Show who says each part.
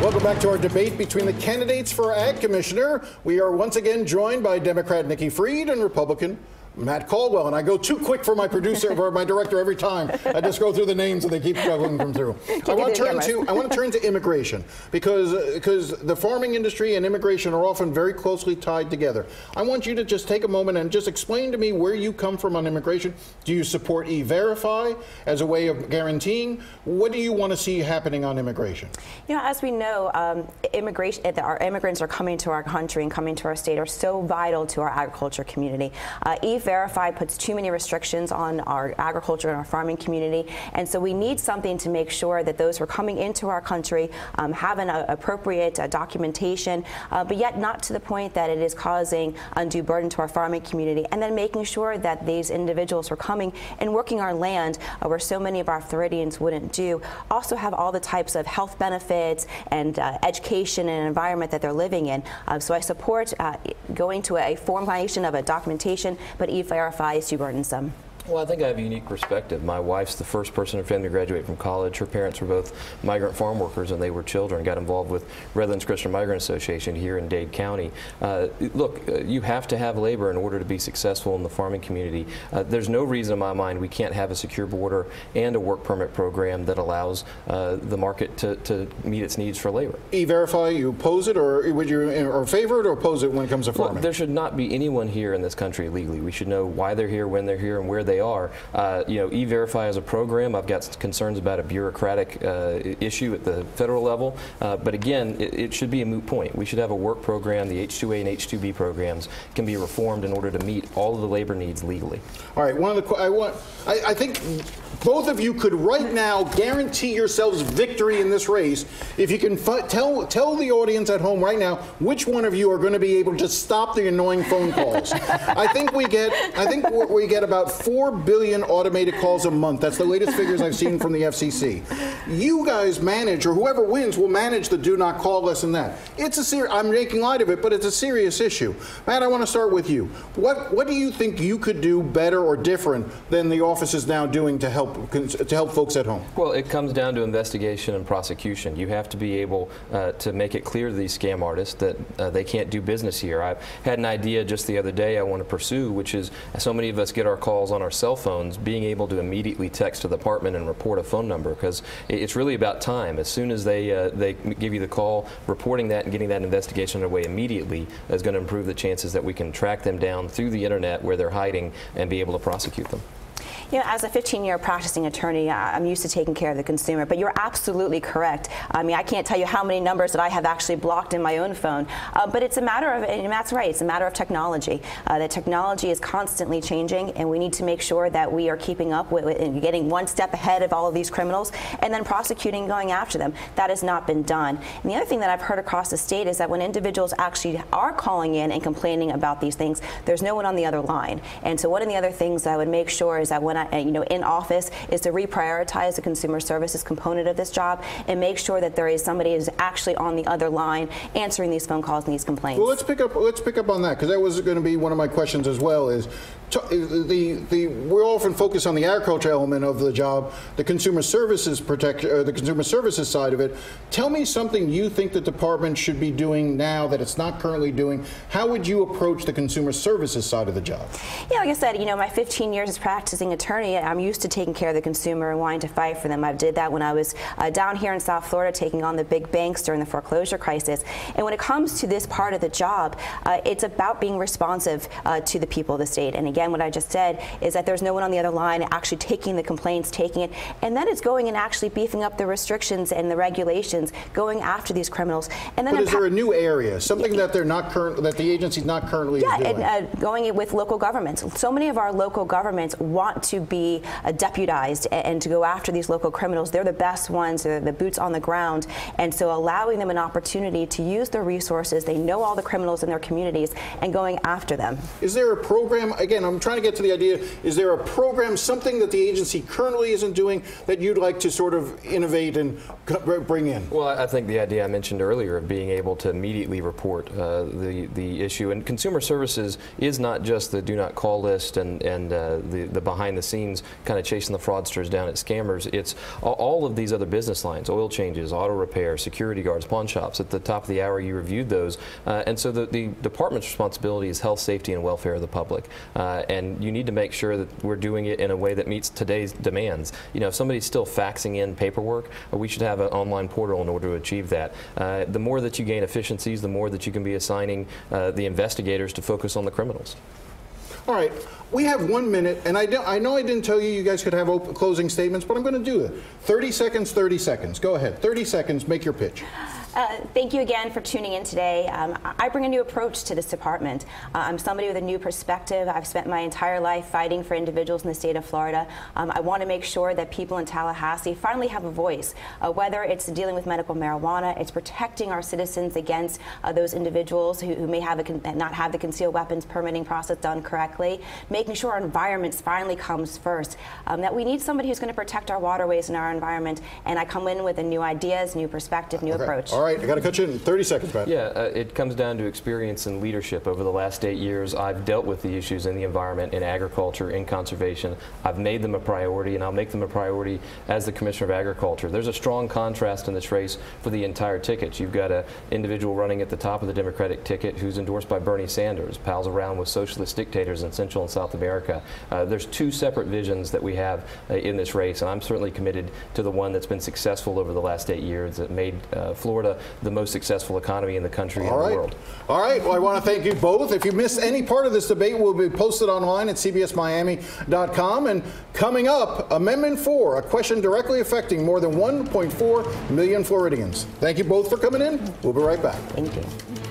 Speaker 1: Welcome back to our debate between the candidates for Ag Commissioner. We are once again joined by Democrat Nikki Fried and Republican Matt Caldwell. And I go too quick for my producer or my director every time. I just go through the names and they keep juggling them through. I want to turn to immigration because the farming industry and immigration are often very closely tied together. I want you to just take a moment and just explain to me where you come from on immigration. Do you support E-Verify as a way of guaranteeing? What do you want to see happening on immigration?
Speaker 2: You know, as we know, our immigrants are coming to our country and coming to our state are so vital to our agriculture community. E-Verify puts too many restrictions on our agriculture and our farming community, and so we need something to make sure that those who are coming into our country have an appropriate documentation, but yet not to the point that it is causing undue burden to our farming community, and then making sure that these individuals who are coming and working our land where so many of our Floridians wouldn't do, also have all the types of health benefits and education and environment that they're living in. So I support going to a formulation of a documentation, but E-Verify is too burdensome.
Speaker 3: Well, I think I have a unique perspective. My wife's the first person in her family to graduate from college. Her parents were both migrant farm workers, and they were children. Got involved with Redlands Christian Migrant Association here in Dade County. Look, you have to have labor in order to be successful in the farming community. There's no reason in my mind we can't have a secure border and a work permit program that allows the market to meet its needs for labor. E-Verify, you oppose it, or would you or favor it, or oppose it when it comes to farming? Look, there should not be anyone here in this country illegally. We should know why they're here, when they're here, and where they are. You know, E-Verify as a program, I've got concerns about a bureaucratic issue at the federal level, but again, it should be a moot point. We should have a work program. The H-2A and H-2B programs can be reformed in order to meet all of the labor needs legally. All right,
Speaker 1: I think both of you could right now guarantee yourselves victory in this race if you can tell the audience at home right now which one of you are going to be able to stop the annoying phone calls. I think we get about 4 billion automated calls a month. That's the latest figures I've seen from the FCC. You guys manage, or whoever wins will manage the do not call less than that. It's a serious, I'm making light of it, but it's a serious issue. Matt, I want to start with you. What do you think you could do better or different than the office is now doing to help folks at home?
Speaker 3: Well, it comes down to investigation and prosecution. You have to be able to make it clear to these scam artists that they can't do business here. I had an idea just the other day I want to pursue, which is so many of us get our calls on our cell phones, being able to immediately text to the department and report a phone number, because it's really about time. As soon as they give you the call, reporting that and getting that investigation underway immediately is going to improve the chances that we can track them down through the internet where they're hiding and be able to prosecute them.
Speaker 2: You know, as a 15-year practicing attorney, I'm used to taking care of the consumer, but you're absolutely correct. I mean, I can't tell you how many numbers that I have actually blocked in my own phone, but it's a matter of, and Matt's right, it's a matter of technology. The technology is constantly changing, and we need to make sure that we are keeping up with it and getting one step ahead of all of these criminals and then prosecuting and going after them. That has not been done. And the other thing that I've heard across the state is that when individuals actually are calling in and complaining about these things, there's no one on the other line. And so one of the other things I would make sure is that when in office is to reprioritize the consumer services component of this job and make sure that there is somebody who's actually on the other line answering these phone calls and these complaints.
Speaker 1: Well, let's pick up on that, because that was going to be one of my questions as well. Is we're often focused on the agriculture element of the job, the consumer services the consumer services side of it. Tell me something you think the department should be doing now that it's not currently doing. How would you approach the consumer services side of the job?
Speaker 2: Yeah, like I said, you know, my 15 years as practicing attorney, I'm used to taking care of the consumer and wanting to fight for them. I did that when I was down here in South Florida taking on the big banks during the foreclosure crisis. And when it comes to this part of the job, it's about being responsive to the people of the state. And again, what I just said is that there's no one on the other line actually taking the complaints, taking it, and then it's going and actually beefing up the restrictions and the regulations, going after these criminals. And then,
Speaker 1: but is there a new area, something that they're not that the agency's not currently doing?
Speaker 2: And going with local governments. So many of our local governments want to be deputized and to go after these local criminals. They're the best ones, they're the boots on the ground, and so allowing them an opportunity to use their resources, they know all the criminals in their communities, and going after them.
Speaker 1: Is there a program, again, I'm trying to get to the idea, is there a program, something that the agency currently isn't doing that you'd like to sort of innovate and bring in?
Speaker 3: Well, I think the idea I mentioned earlier of being able to immediately report the issue, and consumer services is not just the do not call list and the behind the scenes kind of chasing the fraudsters down at scammers. It's all of these other business lines, oil changes, auto repair, security guards, pawn shops. At the top of the hour, you reviewed those. And so the department's responsibility is health, safety, and welfare of the public. And you need to make sure that we're doing it in a way that meets today's demands. You know, if somebody's still faxing in paperwork, we should have an online portal in order to achieve that. The more that you gain efficiencies, the more that you can be assigning the investigators to focus on the criminals.
Speaker 1: All right, we have 1 minute, and I know I didn't tell you you guys could have closing statements, but I'm going to do it. 30 seconds, 30 seconds. Go ahead. 30 seconds, make your pitch.
Speaker 2: Thank you again for tuning in today. I bring a new approach to this department. I'm somebody with a new perspective. I've spent my entire life fighting for individuals in the state of Florida. I want to make sure that people in Tallahassee finally have a voice, whether it's dealing with medical marijuana, it's protecting our citizens against those individuals who may have not have the concealed weapons permitting process done correctly, making sure our environments finally comes first, that we need somebody who's going to protect our waterways and our environment, and I come in with a new ideas, new perspective, new approach.
Speaker 1: All right, I got to cut you in 30 seconds, Pat.
Speaker 3: Yeah, it comes down to experience and leadership. Over the last 8 years, I've dealt with the issues in the environment, in agriculture, in conservation. I've made them a priority, and I'll make them a priority as the Commissioner of Agriculture. There's a strong contrast in this race for the entire ticket. You've got an individual running at the top of the Democratic ticket who's endorsed by Bernie Sanders, pals around with socialist dictators in Central and South America. There's two separate visions that we have in this race, and I'm certainly committed to the one that's been successful over the last 8 years that made Florida the most successful economy in the country and the world.
Speaker 1: All right. Well, I want to thank you both. If you missed any part of this debate, it will be posted online at cbsmiami.com. And coming up, Amendment 4, a question directly affecting more than 1.4 million Floridians. Thank you both for coming in. We'll be right back.
Speaker 2: Thank you.